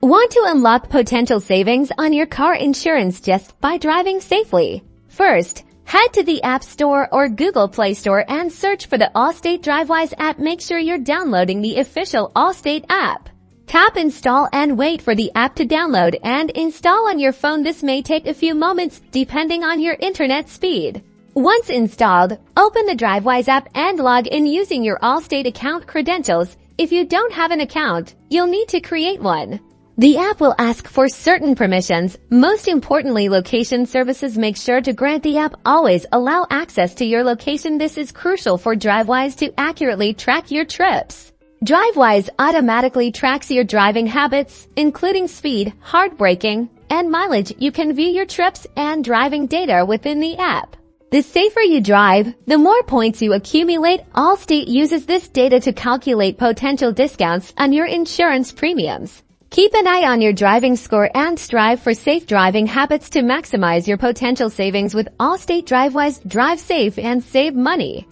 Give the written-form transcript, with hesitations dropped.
Want to unlock potential savings on your car insurance just by driving safely? First, head to the App Store or Google Play Store and search for the ALLSTATE Drivewise app. Make sure you're downloading the official ALLSTATE app. Tap Install and wait for the app to download and install on your phone. This may take a few moments depending on your internet speed. Once installed, open the Drivewise app and log in using your ALLSTATE account credentials. If you don't have an account, you'll need to create one. The app will ask for certain permissions. Most importantly, location services. Make sure to grant the app always allow access to your location. This is crucial for Drivewise to accurately track your trips. Drivewise automatically tracks your driving habits, including speed, hard braking, and mileage. You can view your trips and driving data within the app. The safer you drive, the more points you accumulate. ALLSTATE uses this data to calculate potential discounts on your insurance premiums. Keep an eye on your driving score and strive for safe driving habits to maximize your potential savings with ALLSTATE Drivewise. Drive safe and save money.